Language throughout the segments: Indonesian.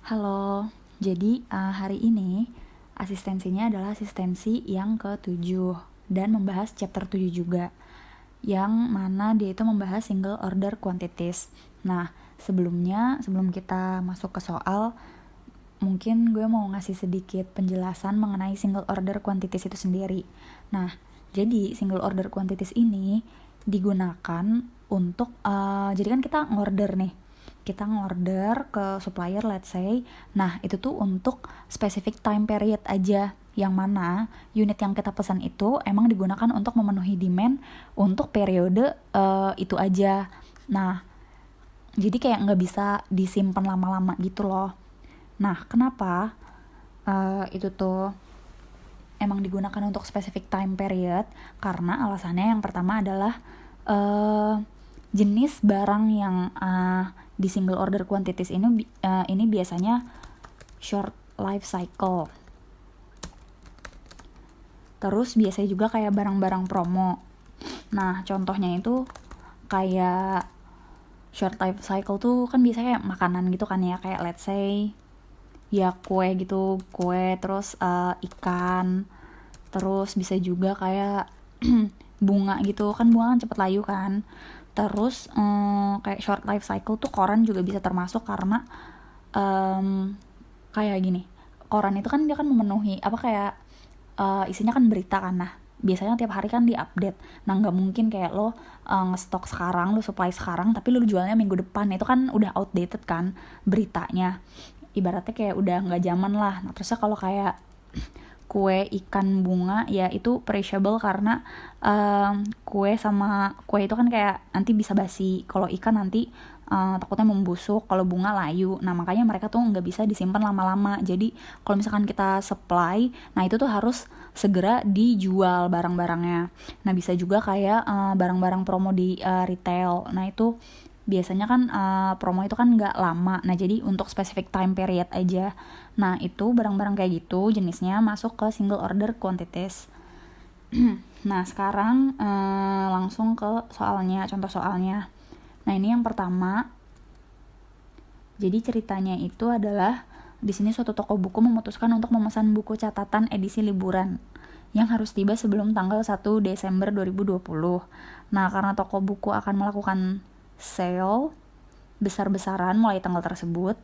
Halo, jadi hari ini asistensinya adalah asistensi yang ke-7 dan membahas chapter 7 juga, yang mana dia itu membahas single order quantities. Nah, sebelum kita masuk ke soal, mungkin gue mau ngasih sedikit penjelasan mengenai single order quantities itu sendiri. Nah, jadi single order quantities ini digunakan untuk, jadi kan kita ngorder ke supplier, let's say. Nah, itu tuh untuk specific time period aja, yang mana unit yang kita pesan itu emang digunakan untuk memenuhi demand untuk periode itu aja. Nah, jadi kayak nggak bisa disimpan lama-lama gitu loh. Nah, kenapa itu tuh emang digunakan untuk specific time period? Karena alasannya yang pertama adalah jenis barang yang di single order quantities ini biasanya short life cycle. Terus biasanya juga kayak barang-barang promo. Nah, contohnya itu kayak short life cycle tuh kan biasanya kayak makanan gitu kan ya, kayak let's say ya kue gitu, terus ikan, terus bisa juga kayak bunga gitu kan, bunga kan cepet layu kan. Terus kayak short life cycle tuh koran juga bisa termasuk, karena kayak gini, koran itu kan dia kan memenuhi isinya kan berita kan. Nah, biasanya tiap hari kan diupdate. Nah, nggak mungkin kayak lo ngestok sekarang, lo supply sekarang, tapi lo jualnya minggu depan. Itu kan udah outdated kan beritanya. Ibaratnya kayak udah nggak zaman lah. Nah, terusnya kalau kayak kue, ikan, bunga, ya itu perishable, karena kue itu kan kayak nanti bisa basi. Kalau ikan nanti takutnya membusuk, kalau bunga layu. Nah, makanya mereka tuh nggak bisa disimpan lama-lama. Jadi kalau misalkan kita supply, nah itu tuh harus segera dijual barang-barangnya. Nah, bisa juga kayak barang-barang promo di retail. Nah, itu biasanya kan promo itu kan nggak lama. Nah, jadi untuk specific time period aja. Nah, itu barang-barang kayak gitu jenisnya masuk ke single order quantities. Nah, sekarang langsung ke soalnya, contoh soalnya. Nah, ini yang pertama. Jadi ceritanya itu adalah di sini suatu toko buku memutuskan untuk memesan buku catatan edisi liburan yang harus tiba sebelum tanggal 1 Desember 2020. Nah, karena toko buku akan melakukan sale besar-besaran mulai tanggal tersebut,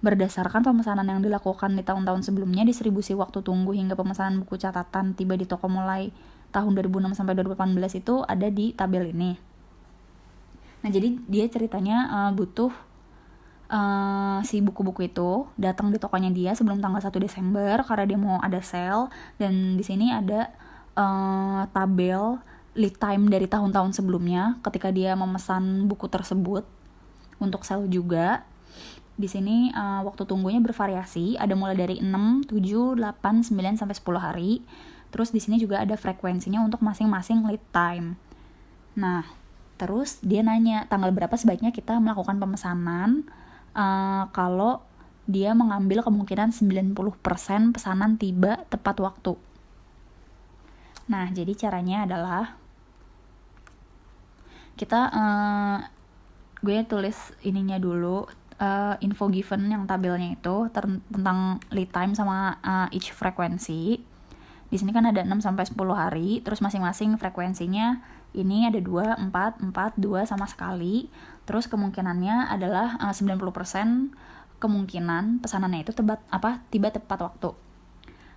berdasarkan pemesanan yang dilakukan di tahun-tahun sebelumnya, distribusi waktu tunggu hingga pemesanan buku catatan tiba di toko mulai tahun 2006 sampai 2018 itu ada di tabel ini. Nah, jadi dia ceritanya butuh si buku-buku itu datang di tokonya dia sebelum tanggal 1 Desember karena dia mau ada sale. Dan di sini ada tabel lead time dari tahun-tahun sebelumnya ketika dia memesan buku tersebut untuk sale juga. Di sini waktu tunggunya bervariasi, ada mulai dari 6, 7, 8, 9 sampai 10 hari. Terus di sini juga ada frekuensinya untuk masing-masing lead time. Nah, terus dia nanya tanggal berapa sebaiknya kita melakukan pemesanan kalau dia mengambil kemungkinan 90% pesanan tiba tepat waktu. Nah, jadi caranya adalah kita gue tulis ininya dulu, info given yang tabelnya itu tentang lead time sama each frekuensi. Di sini kan ada 6 sampai 10 hari, terus masing-masing frekuensinya ini ada 2, 4, 4, 2 sama sekali. Terus kemungkinannya adalah 90% kemungkinan pesanannya itu tiba tepat waktu.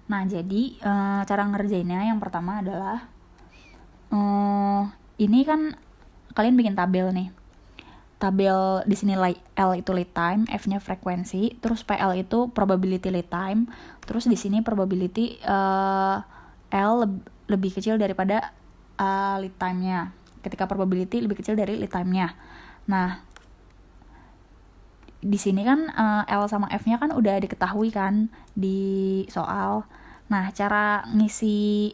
Nah, jadi cara ngerjainnya yang pertama adalah ini kan kalian bikin tabel nih. Tabel di sini L itu lead time, F-nya frekuensi, terus PL itu probability lead time, terus di sini probability L lebih kecil daripada lead time-nya. Ketika probability lebih kecil dari lead time-nya. Nah, di sini kan L sama F-nya kan udah diketahui kan di soal. Nah, cara ngisi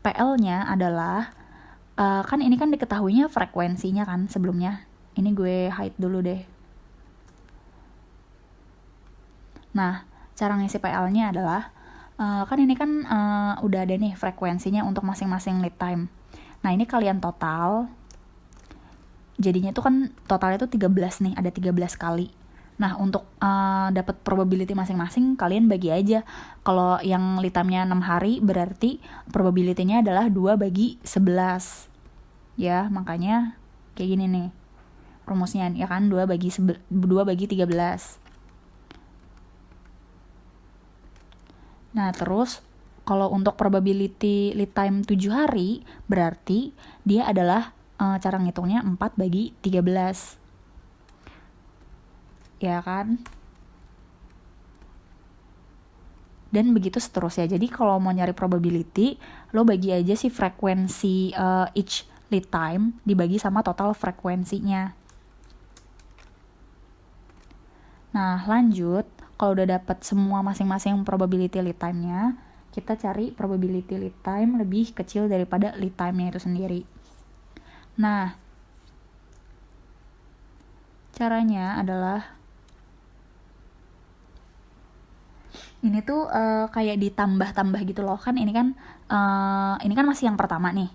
PL-nya adalah kan ini kan diketahuinya frekuensinya kan sebelumnya. Ini gue hide dulu deh. Nah, cara ngisi PL-nya adalah kan ini kan udah ada nih frekuensinya untuk masing-masing lead time. Nah, ini kalian total. Jadinya itu kan totalnya itu 13 nih, ada 13 kali. Nah, untuk dapat probability masing-masing, kalian bagi aja. Kalau yang lead time-nya 6 hari, berarti probability-nya adalah 2/11. Ya, makanya kayak gini nih rumusnya, ya kan, 2/13. Nah, terus kalau untuk probability lead time 7 hari, berarti dia adalah cara ngitungnya 4/13. Ya kan? Dan begitu seterusnya. Jadi kalau mau nyari probability, lo bagi aja sih frekuensi each lead time dibagi sama total frekuensinya. Nah, lanjut, kalau udah dapat semua masing-masing probability lead time-nya, kita cari probability lead time lebih kecil daripada lead time-nya itu sendiri. Nah, caranya adalah ini tuh kayak ditambah-tambah gitu loh, kan ini kan masih yang pertama nih,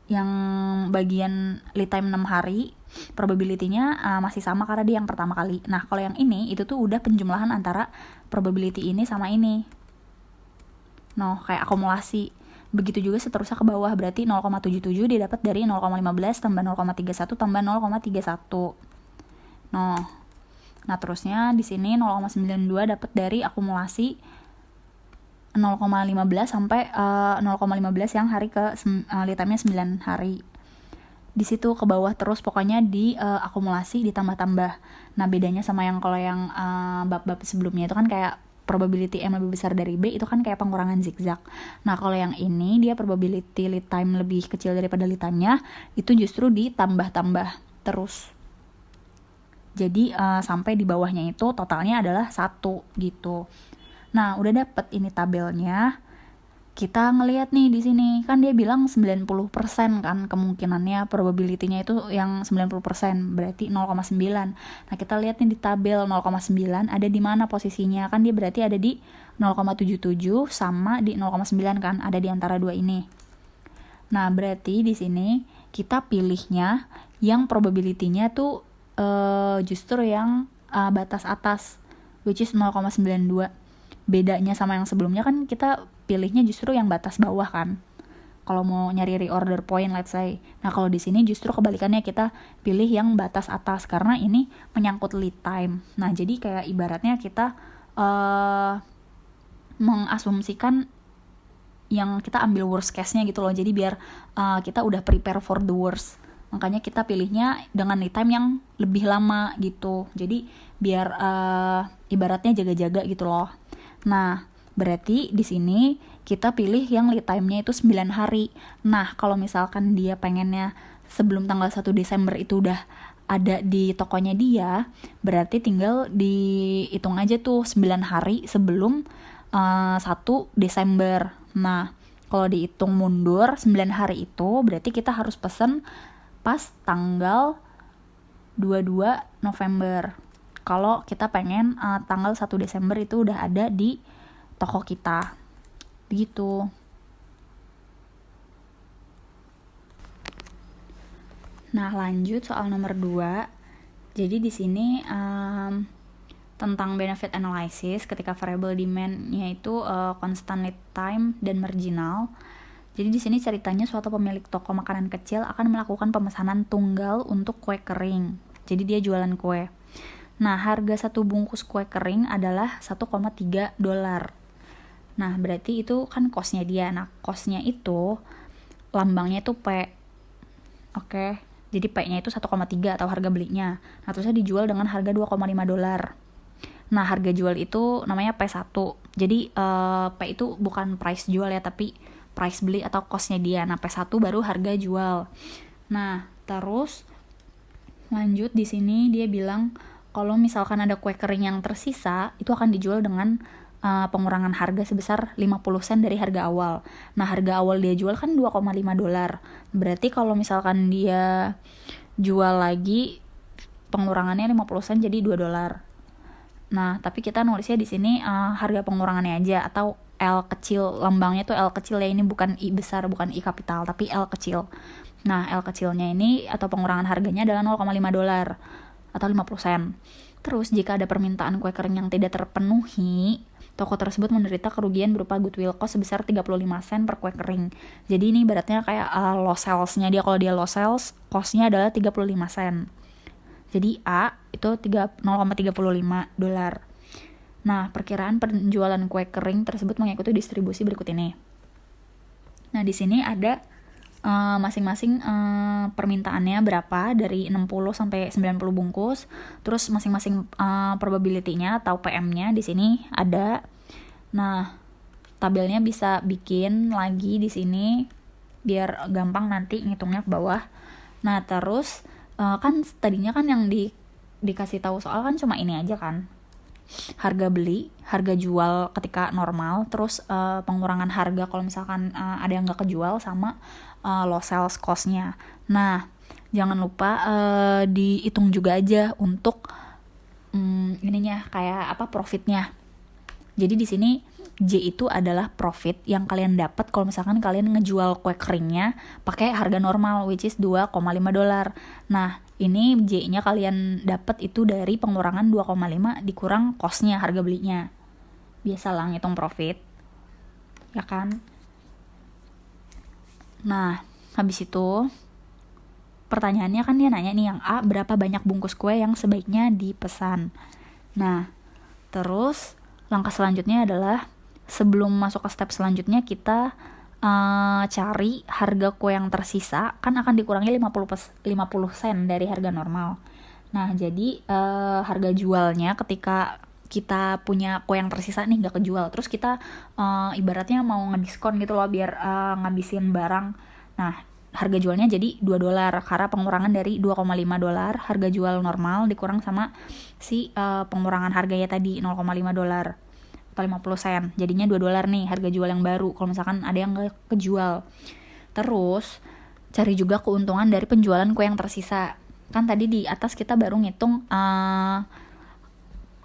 yang bagian lead time 6 hari probability-nya masih sama karena dia yang pertama kali. Nah, kalau yang ini itu tuh udah penjumlahan antara probability ini sama ini, kayak akumulasi. Begitu juga seterusnya ke bawah, berarti 0,77 dia dapat dari 0,15 tambah 0,31 tambah 0,31. Nah, terusnya di sini 0,92 dapat dari akumulasi 0,15 sampai 0,15 yang hari ke lead time-nya 9 hari. Di situ ke bawah terus, pokoknya di akumulasi ditambah-tambah. Nah, bedanya sama yang kalau yang bab-bab sebelumnya itu kan kayak probability M lebih besar dari B, itu kan kayak pengurangan zigzag. Nah, kalau yang ini dia probability lead time lebih kecil daripada lead time-nya, itu justru ditambah-tambah terus. Jadi sampai di bawahnya itu totalnya adalah 1 gitu. Nah, udah dapet ini tabelnya. Kita ngelihat nih di sini, kan dia bilang 90% kan kemungkinannya, probability-nya itu yang 90%, berarti 0,9. Nah, kita lihat nih di tabel 0,9 ada di mana posisinya. Kan dia berarti ada di 0,77 sama di 0,9 kan, ada di antara dua ini. Nah, berarti di sini kita pilihnya yang probability-nya tuh justru yang batas atas, which is 0,92. Bedanya sama yang sebelumnya kan kita pilihnya justru yang batas bawah kan, kalau mau nyari reorder point let's say. Nah, kalau di sini justru kebalikannya, kita pilih yang batas atas karena ini menyangkut lead time. Nah, jadi kayak ibaratnya kita mengasumsikan yang kita ambil worst case-nya gitu loh. Jadi biar kita udah prepare for the worst. Makanya kita pilihnya dengan lead time yang lebih lama gitu. Jadi biar ibaratnya jaga-jaga gitu loh. Nah, berarti di sini kita pilih yang lead time-nya itu 9 hari. Nah, kalau misalkan dia pengennya sebelum tanggal 1 Desember itu udah ada di tokonya dia, berarti tinggal dihitung aja tuh 9 hari sebelum 1 Desember. Nah, kalau dihitung mundur 9 hari itu berarti kita harus pesen pas tanggal 22 November. Kalau kita pengen tanggal 1 Desember itu udah ada di toko kita. Begitu. Nah, lanjut soal nomor 2. Jadi di sini tentang benefit analysis ketika variable demand-nya itu constant lead time dan marginal. Jadi di sini ceritanya suatu pemilik toko makanan kecil akan melakukan pemesanan tunggal untuk kue kering. Jadi dia jualan kue. Nah, harga satu bungkus kue kering adalah $1,3. Nah, berarti itu kan cost-nya dia. Nah, cost-nya itu lambangnya itu P. Oke. Jadi P-nya itu 1,3 atau harga belinya. Nah, terusnya dijual dengan harga $2,5. Nah, harga jual itu namanya P1. Jadi P itu bukan price jual ya, tapi price beli atau cost-nya dia. Nah, P1 baru harga jual. Nah, terus lanjut di sini dia bilang kalau misalkan ada kue kering yang tersisa, itu akan dijual dengan pengurangan harga sebesar 50 sen dari harga awal. Nah, harga awal dia jual kan $2,5. Berarti kalau misalkan dia jual lagi, pengurangannya 50 sen jadi $2. Nah, tapi kita nulisnya di sini harga pengurangannya aja, atau L kecil, lambangnya tuh L kecil ya, ini bukan I besar, bukan I kapital, tapi L kecil. Nah, L kecilnya ini atau pengurangan harganya adalah $0,5. atau 50 sen. Terus jika ada permintaan kue kering yang tidak terpenuhi, toko tersebut menderita kerugian berupa goodwill cost sebesar 35 sen per kue kering. Jadi ini ibaratnya kayak loss sales-nya dia. Kalau dia loss sales, cost-nya adalah 35 sen. Jadi A itu 0,35 dolar. Nah, perkiraan penjualan kue kering tersebut mengikuti distribusi berikut ini. Nah, di sini ada masing-masing permintaannya berapa dari 60 sampai 90 bungkus. Terus masing-masing probability-nya atau PM-nya di sini ada. Nah, tabelnya bisa bikin lagi di sini biar gampang nanti ngitungnya ke bawah. Nah, terus kan tadinya kan yang dikasih tahu soal kan cuma ini aja kan. Harga beli, harga jual ketika normal, terus pengurangan harga kalau misalkan ada yang nggak kejual, sama low sales cost-nya. Nah, jangan lupa dihitung juga aja untuk ininya kayak apa profitnya. Jadi di sini J itu adalah profit yang kalian dapat kalau misalkan kalian ngejual kue keringnya pakai harga normal, which is 2,5 dolar. Nah, ini J-nya kalian dapat itu dari pengurangan 2,5 dikurang cost-nya, harga belinya. Biasalah ngitung profit, ya kan? Nah, habis itu pertanyaannya kan dia nanya nih yang A, berapa banyak bungkus kue yang sebaiknya dipesan. Nah, terus langkah selanjutnya adalah sebelum masuk ke step selanjutnya kita cari harga kue yang tersisa, kan akan dikurangi 50 sen dari harga normal. Nah, jadi harga jualnya ketika kita punya kue yang tersisa nih gak kejual, terus kita ibaratnya mau ngediskon gitu loh biar ngabisin barang. Nah, harga jualnya jadi 2 dolar karena pengurangan dari 2,5 dolar harga jual normal dikurang sama si pengurangan harganya tadi 0,5 dolar atau 50 sen. Jadinya 2 dolar nih harga jual yang baru kalau misalkan ada yang gak kejual. Terus cari juga keuntungan dari penjualan kue yang tersisa. Kan tadi di atas kita baru ngitung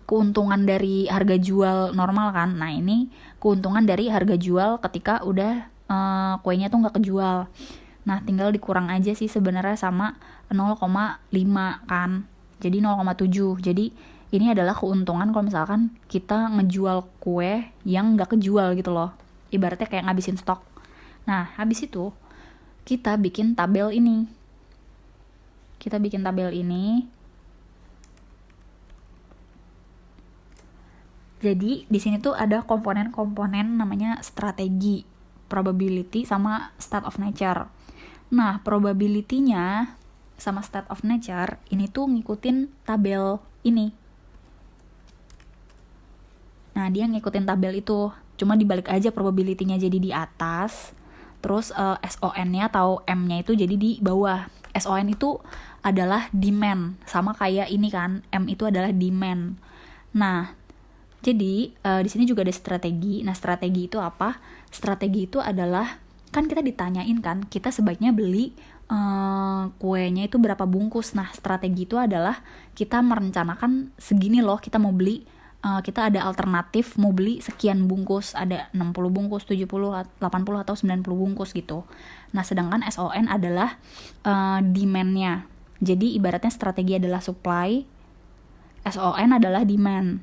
keuntungan dari harga jual normal kan. Nah, ini keuntungan dari harga jual ketika udah kuenya tuh gak kejual. Nah, tinggal dikurang aja sih sebenarnya sama 0,5 kan. Jadi 0,7. Jadi ini adalah keuntungan kalau misalkan kita ngejual kue yang gak kejual gitu loh. Ibaratnya kayak ngabisin stok. Nah, habis itu kita bikin tabel ini. Jadi di sini tuh ada komponen-komponen namanya strategi, probability sama state of nature. Nah, probability-nya sama state of nature ini tuh ngikutin tabel ini. Nah, dia ngikutin tabel itu, cuma dibalik aja probability-nya jadi di atas, terus SON-nya atau M-nya itu jadi di bawah. SON itu adalah demand, sama kayak ini kan, M itu adalah demand. Nah, jadi di sini juga ada strategi. Nah, strategi itu apa? Strategi itu adalah kan kita ditanyain kan, kita sebaiknya beli kuenya itu berapa bungkus. Nah, strategi itu adalah kita merencanakan segini loh kita mau beli. Kita ada alternatif mau beli sekian bungkus, ada 60 bungkus, 70, 80 atau 90 bungkus gitu. Nah, sedangkan SON adalah demand-nya. Jadi ibaratnya strategi adalah supply, SON adalah demand.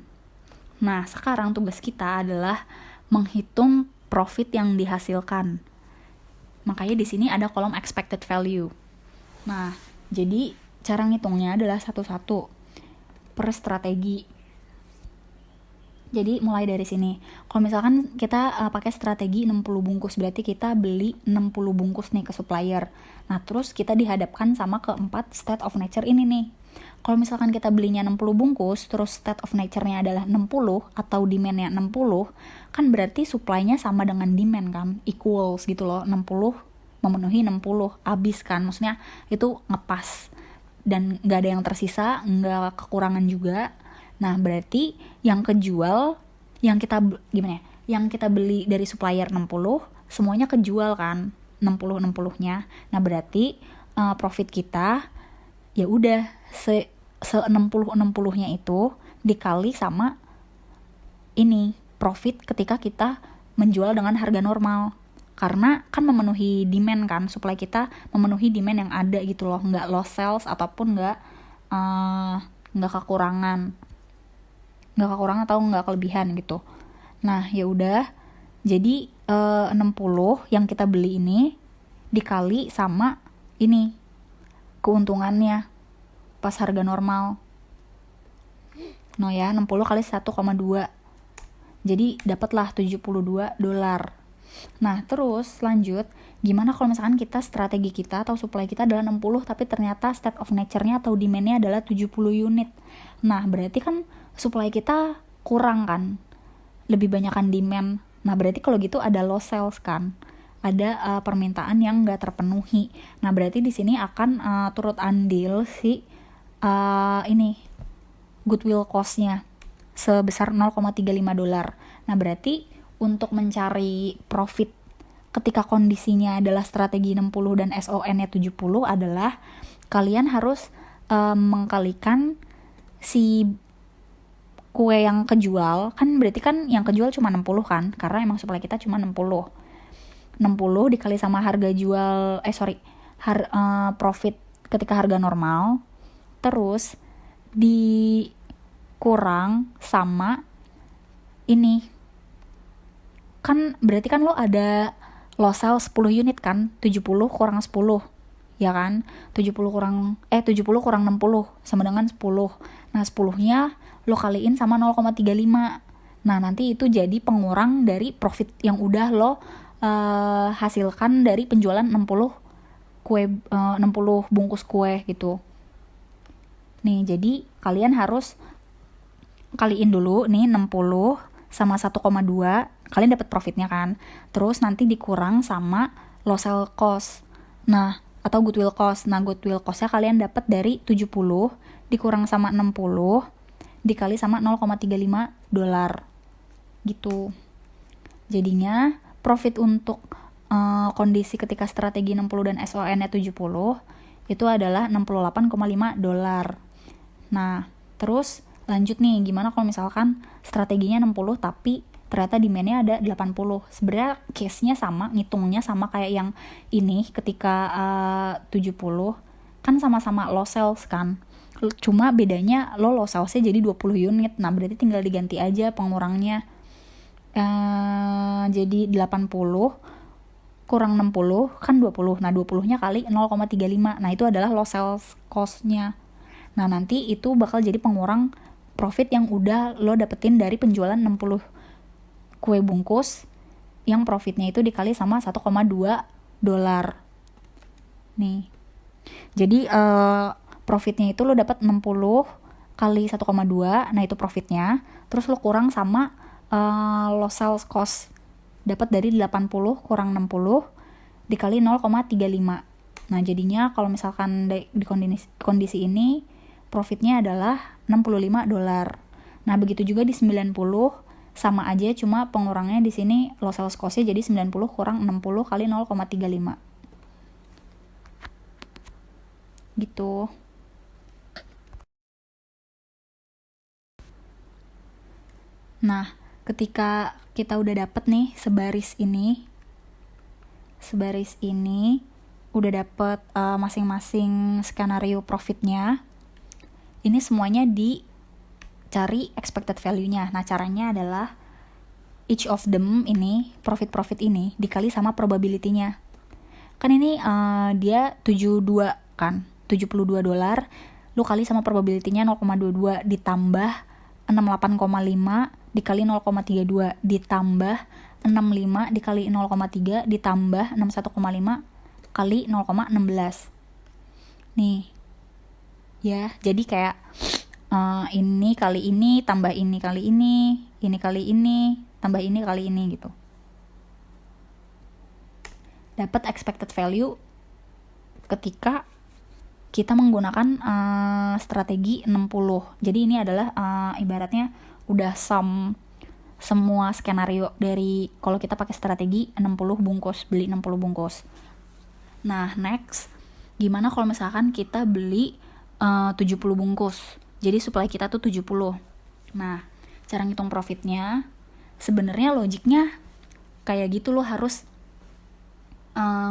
Nah, sekarang tugas kita adalah menghitung profit yang dihasilkan. Makanya di sini ada kolom expected value. Nah, jadi cara ngitungnya adalah satu-satu per strategi. Jadi mulai dari sini. Kalau misalkan kita pakai strategi 60 bungkus, berarti kita beli 60 bungkus nih ke supplier. Nah, terus kita dihadapkan sama keempat state of nature ini nih. Kalau misalkan kita belinya 60 bungkus, terus state of nature-nya adalah 60 atau demand-nya 60, kan berarti supply-nya sama dengan demand kan, equals gitu loh. 60 memenuhi 60, habis kan, maksudnya itu ngepas. Dan gak ada yang tersisa, gak kekurangan juga. Nah, berarti yang kejual, yang kita beli dari supplier 60, semuanya kejual kan, 60-60-nya. Nah, berarti profit kita ya udah se 60-60-nya itu dikali sama ini profit ketika kita menjual dengan harga normal. Karena kan memenuhi demand kan, supply kita memenuhi demand yang ada gitu loh, nggak loss sales ataupun nggak nggak kekurangan, atau nggak kelebihan gitu. Nah ya udah, jadi 60 yang kita beli ini dikali sama ini keuntungannya pas harga normal. No ya, 60 kali 1,2. Jadi dapatlah $72. Nah, terus lanjut, gimana kalau misalkan kita strategi kita atau supply kita adalah 60 tapi ternyata state of nature-nya atau demand-nya adalah 70 unit. Nah, berarti kan supply kita kurang kan? Lebih banyakan demand. Nah, berarti kalau gitu ada low sales kan? Ada permintaan yang nggak terpenuhi. Nah, berarti di sini akan turut andil si ini goodwill cost-nya sebesar $0,35. Nah, berarti untuk mencari profit ketika kondisinya adalah strategi 60 dan SON-nya 70 adalah kalian harus mengkalikan si kue yang kejual, kan berarti kan yang kejual cuma 60 kan, karena emang supply kita cuma 60 dikali sama harga jual profit ketika harga normal, terus dikurang sama ini, kan berarti kan lo ada low sale 10 unit kan, 70 kurang 10 ya kan, 70 kurang 60 sama dengan 10. Nah 10-nya lo kaliin sama 0,35. Nah nanti itu jadi pengurang dari profit yang udah lo hasilkan dari penjualan 60 bungkus kue gitu. Nih jadi kalian harus kaliin dulu nih 60 sama 1,2, kalian dapat profitnya kan. Terus nanti dikurang sama low sale cost. Nah, atau goodwill cost. Nah, goodwill cost-nya kalian dapat dari 70 dikurang sama 60 dikali sama $0,35 gitu. Jadinya profit untuk kondisi ketika strategi 60 dan SON-nya 70 itu adalah $68,5. Nah, terus lanjut nih, gimana kalau misalkan strateginya 60 tapi ternyata demand-nya ada 80. Sebenarnya case-nya sama, ngitungnya sama kayak yang ini ketika 70 kan sama-sama low sales kan. Cuma bedanya low sales-nya jadi 20 unit. Nah, berarti tinggal diganti aja pengurangnya. Jadi 80 kurang 60 kan 20. Nah, 20-nya kali 0,35. Nah, itu adalah low sales cost-nya. Nah, nanti itu bakal jadi pengurang profit yang udah lo dapetin dari penjualan 60 kue bungkus yang profitnya itu dikali sama $1,2. Nih. Jadi profitnya itu lo dapat 60 kali 1,2, nah itu profitnya. Terus lo kurang sama lo sales cost. Dapat dari 80 kurang 60 dikali 0,35. Nah, jadinya kalau misalkan di kondisi ini profitnya adalah $65. Nah, begitu juga di 90 sama aja, cuma pengurangnya di sini low sales cost-nya jadi 90 kurang 60 kali 0,35. Gitu. Nah, ketika kita udah dapet nih sebaris ini udah dapet masing-masing skenario profitnya. Ini semuanya dicari expected value-nya. Nah, caranya adalah each of them ini, profit ini dikali sama probability-nya. Kan ini dia 72 kan, $72. Lu kali sama probability-nya 0,22 ditambah 68,5 dikali 0,32 ditambah 65 dikali 0,3 ditambah 61,5 kali 0,16. Nih. Ya, jadi kayak ini kali ini tambah ini kali ini kali ini tambah ini kali ini gitu. Dapat expected value ketika kita menggunakan strategi 60. Jadi ini adalah ibaratnya udah semua skenario dari kalau kita pakai strategi 60 bungkus, beli 60 bungkus. Nah, next, gimana kalau misalkan kita beli 70 bungkus. Jadi supply kita tuh 70. Nah, cara ngitung profitnya sebenarnya logiknya kayak gitu, lo harus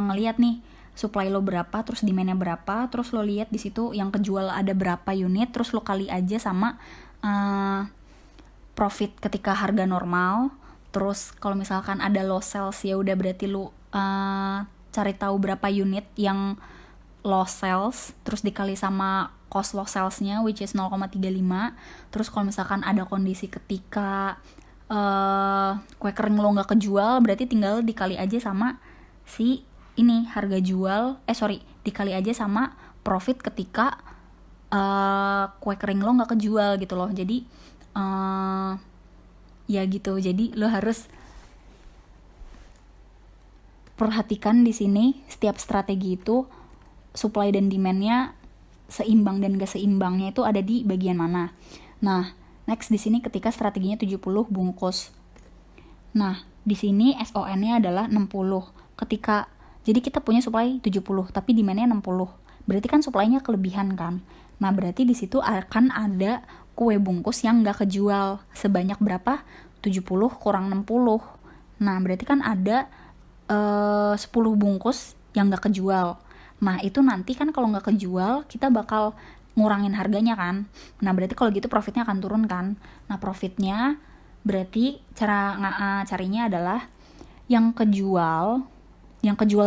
ngelihat nih supply lo berapa, terus demand-nya berapa, terus lo lihat di situ yang kejual ada berapa unit, terus lo kali aja sama profit ketika harga normal. Terus kalau misalkan ada loss sales, ya udah berarti lo cari tahu berapa unit yang loss sales, terus dikali sama cost loss salesnya which is 0,35. Terus kalau misalkan ada kondisi ketika kue kering lo nggak kejual, berarti tinggal dikali aja sama si ini harga jual, dikali aja sama profit ketika kue kering lo nggak kejual gitu loh. Jadi ya gitu, jadi lo harus perhatikan di sini setiap strategi itu supply dan demand-nya seimbang dan gak seimbangnya itu ada di bagian mana. Nah, next di sini ketika strateginya 70 bungkus. Nah, di sini SON-nya adalah 60. Jadi kita punya supply 70 tapi demand-nya 60. Berarti kan supply-nya kelebihan kan. Nah, berarti di situ akan ada kue bungkus yang gak kejual sebanyak berapa? 70 kurang 60. Nah, berarti kan ada 10 bungkus yang gak kejual. Nah, itu nanti kan kalau nggak kejual, kita bakal ngurangin harganya kan. Nah, berarti kalau gitu profitnya akan turun kan. Nah, profitnya berarti carinya adalah yang kejual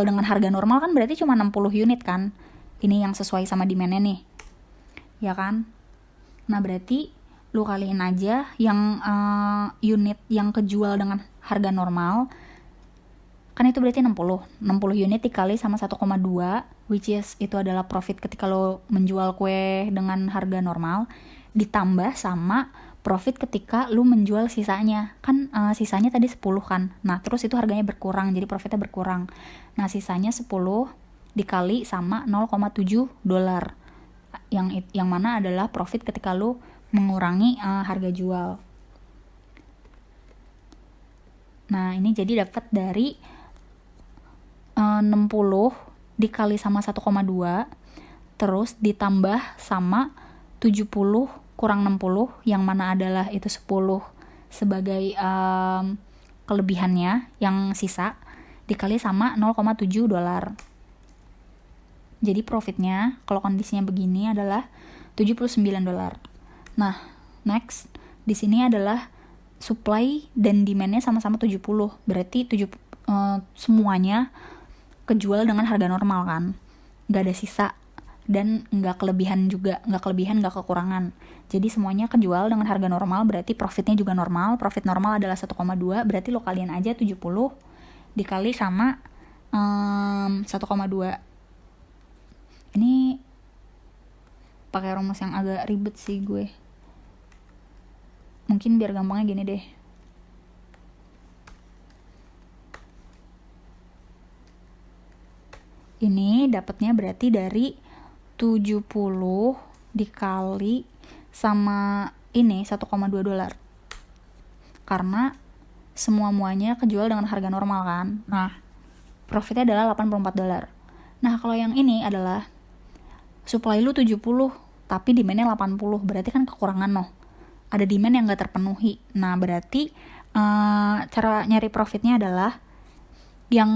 dengan harga normal kan berarti cuma 60 unit kan. Ini yang sesuai sama demand-nya nih. Ya kan? Nah, berarti lu kaliin aja yang unit yang kejual dengan harga normal. Kan itu berarti 60 unit dikali sama 1,2, which is itu adalah profit ketika lo menjual kue dengan harga normal, ditambah sama profit ketika lo menjual sisanya. Kan sisanya tadi 10 kan. Nah, terus itu harganya berkurang, jadi profitnya berkurang. Nah, sisanya 10 dikali sama $0,7, yang mana adalah profit ketika lo mengurangi harga jual. Nah, ini jadi dapat dari 60 dikali sama 1,2 terus ditambah sama 70 kurang 60 yang mana adalah itu 10 sebagai kelebihannya yang sisa dikali sama $0,7. Jadi profitnya kalau kondisinya begini adalah $79. Nah, next di sini adalah supply dan demand-nya sama-sama 70. Berarti semuanya kejual dengan harga normal kan, nggak ada sisa dan nggak kelebihan, nggak kekurangan. Jadi semuanya kejual dengan harga normal, berarti profitnya juga normal. Profit normal adalah 1,2, berarti lo kalian aja 70 dikali sama 1,2. Ini pakai rumus yang agak ribet sih gue. Mungkin biar gampangnya gini deh. Ini dapatnya berarti dari 70 dikali sama ini $1,2. Karena semua-muanya kejual dengan harga normal kan. Nah, profitnya adalah $84. Nah, kalau yang ini adalah supply lu 70 tapi demand-nya 80. Berarti kan kekurangan loh. Ada demand yang gak terpenuhi. Nah, berarti cara nyari profitnya adalah yang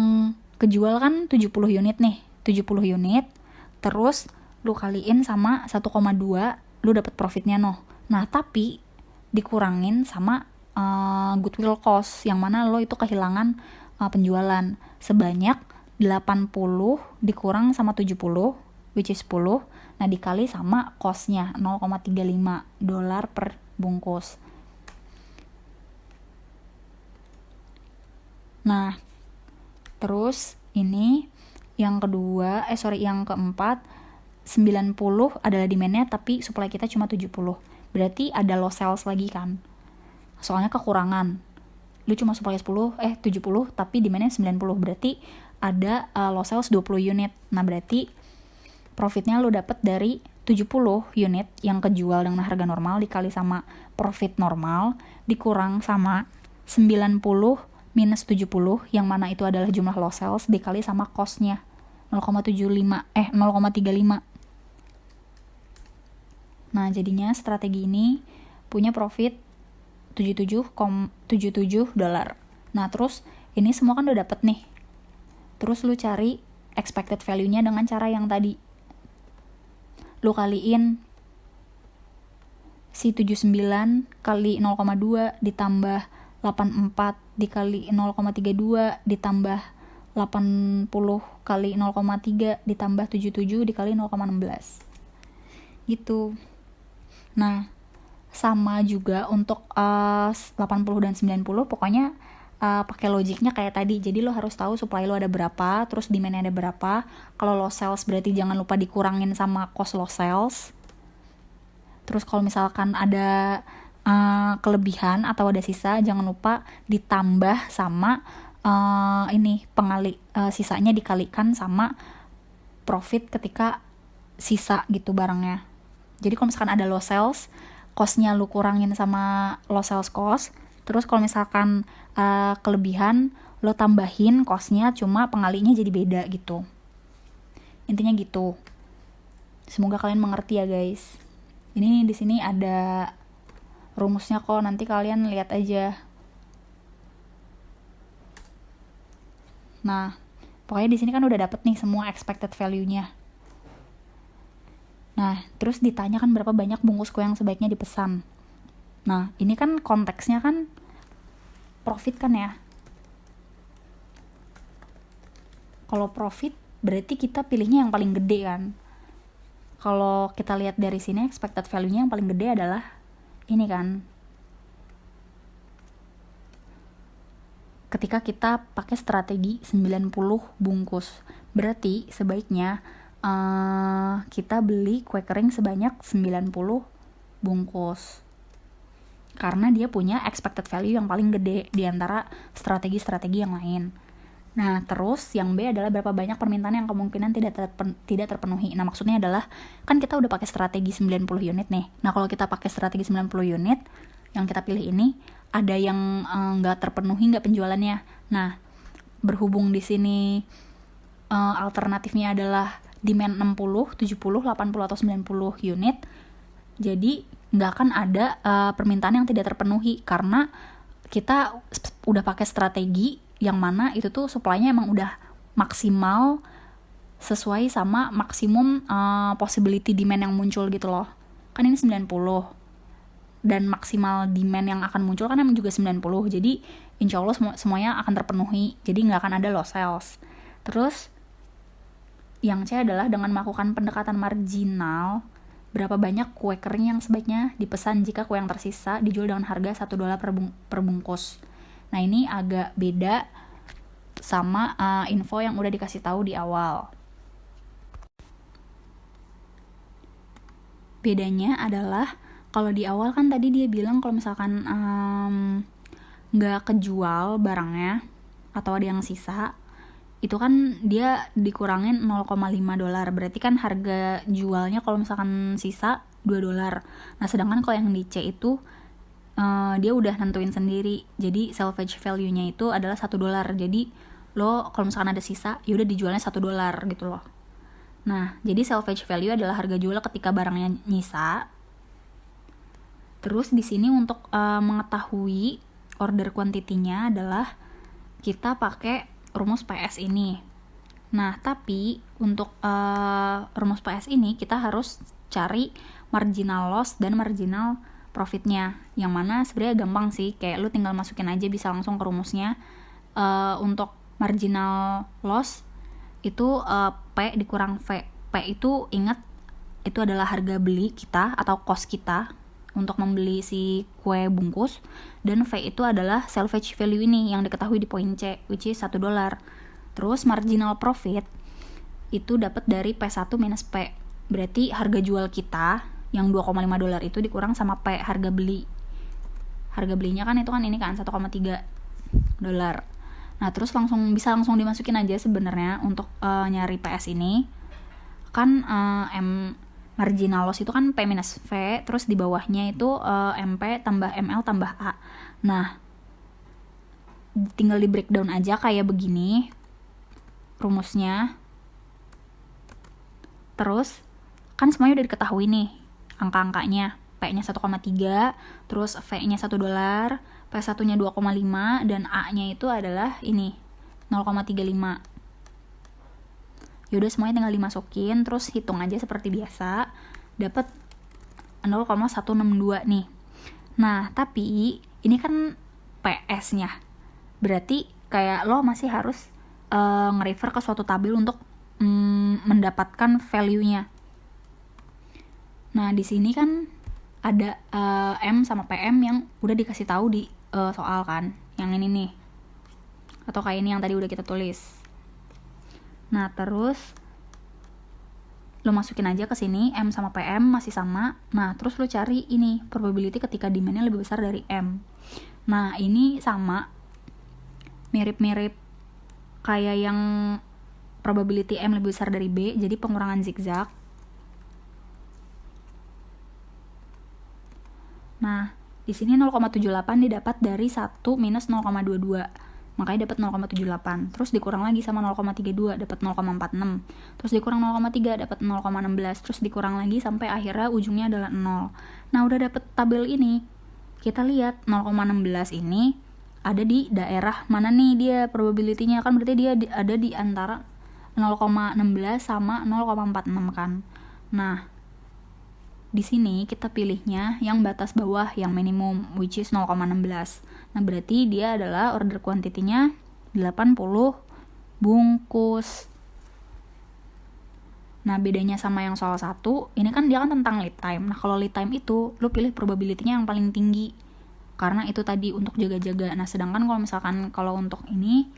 kejual kan 70 unit nih, 70 unit, terus lu kaliin sama 1,2, lu dapet profitnya noh. Nah, tapi dikurangin sama goodwill cost, yang mana lo itu kehilangan penjualan sebanyak 80 dikurang sama 70, which is 10, nah dikali sama costnya $0,35 per bungkus. Nah, terus ini yang keempat 90 adalah demand-nya tapi supply kita cuma 70. Berarti ada loss sales lagi kan. Soalnya kekurangan. Lu cuma supply 70 tapi demand-nya 90. Berarti ada loss sales 20 unit. Nah, berarti profitnya lu dapet dari 70 unit yang kejual dengan harga normal dikali sama profit normal dikurang sama 90 minus 70 yang mana itu adalah jumlah loss sales dikali sama cost-nya 0,35. Nah, jadinya strategi ini punya profit $77. Nah, terus ini semua kan udah dapet nih. Terus lu cari expected value-nya dengan cara yang tadi. Lu kaliin si 79 kali 0,2 ditambah 84 dikali 0,32 ditambah 80 kali 0,3 ditambah 77 dikali 0,16 gitu. Nah, sama juga untuk 80 dan 90, pokoknya pakai logiknya kayak tadi. Jadi lo harus tahu supply lo ada berapa, terus demand-nya ada berapa. Kalau low sales berarti jangan lupa dikurangin sama cost low sales. Terus kalau misalkan ada kelebihan atau ada sisa, jangan lupa ditambah sama sisanya dikalikan sama profit ketika sisa gitu barangnya. Jadi kalau misalkan ada low sales, cost-nya lu kurangin sama low sales cost. Terus kalau misalkan kelebihan, lo tambahin cost-nya, cuma pengalinya jadi beda gitu. Intinya gitu. Semoga kalian mengerti ya guys. Ini di sini ada rumusnya kok, nanti kalian lihat aja. Nah, pokoknya di sini kan udah dapet nih semua expected value-nya. Nah, terus ditanya kan berapa banyak bungkus kue yang sebaiknya dipesan. Nah, ini kan konteksnya kan profit kan ya. Kalau profit berarti kita pilihnya yang paling gede kan. Kalau kita lihat dari sini expected value-nya yang paling gede adalah ini kan. Ketika kita pakai strategi 90 bungkus, berarti sebaiknya kita beli kue kering sebanyak 90 bungkus. Karena dia punya expected value yang paling gede di antara strategi-strategi yang lain. Nah, terus yang B adalah berapa banyak permintaan yang kemungkinan tidak terpenuhi. Nah, maksudnya adalah kan kita udah pakai strategi 90 unit nih. Nah, kalau kita pakai strategi 90 unit, yang kita pilih ini ada yang nggak terpenuhi nggak penjualannya. Nah, berhubung di sini alternatifnya adalah demand 60, 70, 80 atau 90 unit, jadi nggak akan ada permintaan yang tidak terpenuhi karena kita udah pakai strategi yang mana itu tuh supply-nya emang udah maksimal sesuai sama maksimum possibility demand yang muncul gitu loh. Kan ini 90 dan maksimal demand yang akan muncul kan emang juga 90. Jadi insya Allah semuanya akan terpenuhi. Jadi nggak akan ada loss sales. Terus yang C adalah dengan melakukan pendekatan marginal, berapa banyak kue kering yang sebaiknya dipesan jika kue yang tersisa dijual dengan harga $1 per bungkus. Nah, ini agak beda sama info yang udah dikasih tahu di awal. Bedanya adalah kalau di awal kan tadi dia bilang kalau misalkan nggak kejual barangnya atau ada yang sisa, itu kan dia dikurangin $0,5. Berarti kan harga jualnya kalau misalkan sisa $2. Nah, sedangkan kalau yang di C itu dia udah nentuin sendiri. Jadi salvage value-nya itu adalah $1. Jadi lo kalau misalkan ada sisa, ya udah dijualnya $1 gitu loh. Nah, jadi salvage value adalah harga jual ketika barangnya nyisa. Terus di sini untuk mengetahui order quantity-nya adalah kita pakai rumus PS ini. Nah, tapi untuk rumus PS ini kita harus cari marginal loss dan marginal profitnya, yang mana sebenarnya gampang sih, kayak lu tinggal masukin aja bisa langsung ke rumusnya. Untuk marginal loss itu P dikurang V. P itu ingat itu adalah harga beli kita atau cost kita untuk membeli si kue bungkus, dan V itu adalah salvage value ini yang diketahui di poin C, which is $1. Terus marginal profit itu dapat dari P1 minus P, berarti harga jual kita yang $2,5 itu dikurang sama P, harga beli. Harga belinya kan itu kan ini kan $1,3. Nah, terus bisa langsung dimasukin aja sebenarnya untuk nyari PS ini. Kan marginal loss itu kan P minus V, terus di bawahnya itu MP tambah ML tambah A. Nah, tinggal di breakdown aja kayak begini rumusnya. Terus kan semuanya udah diketahui nih angka-angkanya. P-nya 1,3, terus V-nya $1, P1-nya 2,5, dan A-nya itu adalah ini 0,35. Yaudah semuanya tinggal dimasukin, terus hitung aja seperti biasa, dapat 0,162 nih. Nah, tapi ini kan PS-nya. Berarti kayak lo masih harus nge-refer ke suatu tabel untuk mendapatkan value-nya. Nah, di sini kan ada M sama PM yang udah dikasih tahu di soal kan. Yang ini nih. Atau kayak ini yang tadi udah kita tulis. Nah, terus lo masukin aja ke sini M sama PM masih sama. Nah, terus lo cari ini probability ketika demand-nya lebih besar dari M. Nah, ini sama, mirip-mirip kayak yang probability M lebih besar dari B, jadi pengurangan zigzag. Nah, di sini 0,78 didapat dari 1 minus 0,22. Makanya dapat 0,78. Terus dikurang lagi sama 0,32 dapat 0,46. Terus dikurang 0,3 dapat 0,16. Terus dikurang lagi sampai akhirnya ujungnya adalah 0. Nah, udah dapat tabel ini. Kita lihat 0,16 ini ada di daerah mana nih dia probability-nya, kan berarti dia ada di antara 0,16 sama 0,46 kan. Nah, di sini kita pilihnya yang batas bawah yang minimum, which is 0,16. Nah, berarti dia adalah order quantity-nya 80 bungkus. Nah, bedanya sama yang soal 1, ini kan dia kan tentang lead time. Nah, kalau lead time itu, lu pilih probability-nya yang paling tinggi. Karena itu tadi untuk jaga-jaga. Nah, sedangkan kalau misalkan kalau untuk ini,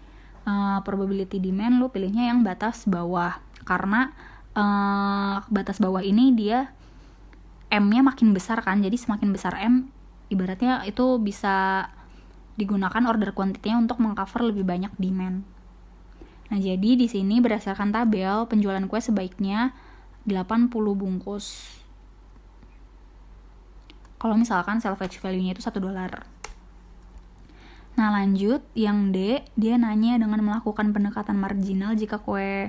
probability demand, lu pilihnya yang batas bawah. Karena batas bawah ini dia M-nya makin besar kan, jadi semakin besar M, ibaratnya itu bisa digunakan order quantity-nya untuk mengcover lebih banyak demand. Nah, jadi di sini berdasarkan tabel, penjualan kue sebaiknya 80 bungkus. Kalau misalkan salvage value-nya itu $1. Nah, lanjut, yang D, dia nanya dengan melakukan pendekatan marginal jika kue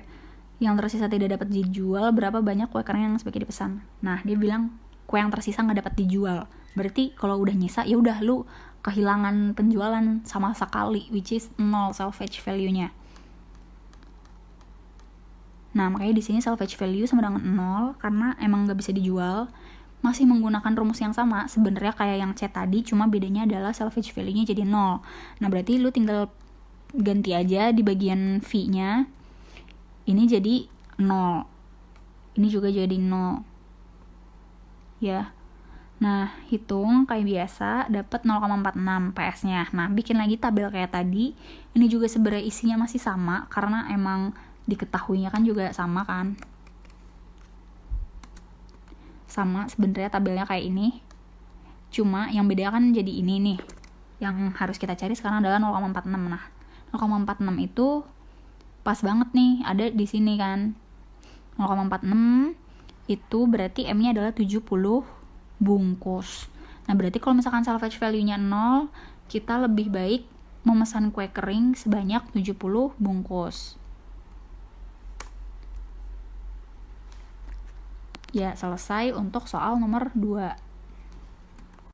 yang tersisa tidak dapat dijual, berapa banyak kue kering yang sebaiknya dipesan. Nah, dia bilang kue yang tersisa nggak dapat dijual. Berarti kalau udah nyisa, ya udah lu kehilangan penjualan sama sekali, which is 0 salvage value-nya. Nah, makanya di sini salvage value sama dengan 0 karena emang nggak bisa dijual. Masih menggunakan rumus yang sama sebenarnya kayak yang C tadi, cuma bedanya adalah salvage value-nya jadi 0. Nah, berarti lu tinggal ganti aja di bagian V-nya. Ini jadi 0. Ini juga jadi 0. Ya. Nah, hitung kayak biasa dapat 0,46 PS-nya. Nah, bikin lagi tabel kayak tadi. Ini juga sebenarnya isinya masih sama karena emang diketahuinya kan juga sama kan. Sama sebenarnya tabelnya kayak ini. Cuma yang beda kan jadi ini nih. Yang harus kita cari sekarang adalah 0,46. Nah, 0,46 itu pas banget nih ada di sini kan. 0,46 itu berarti M-nya adalah 70 bungkus. Nah, berarti kalau misalkan salvage value-nya 0, kita lebih baik memesan kue kering sebanyak 70 bungkus. Ya, selesai untuk soal nomor 2.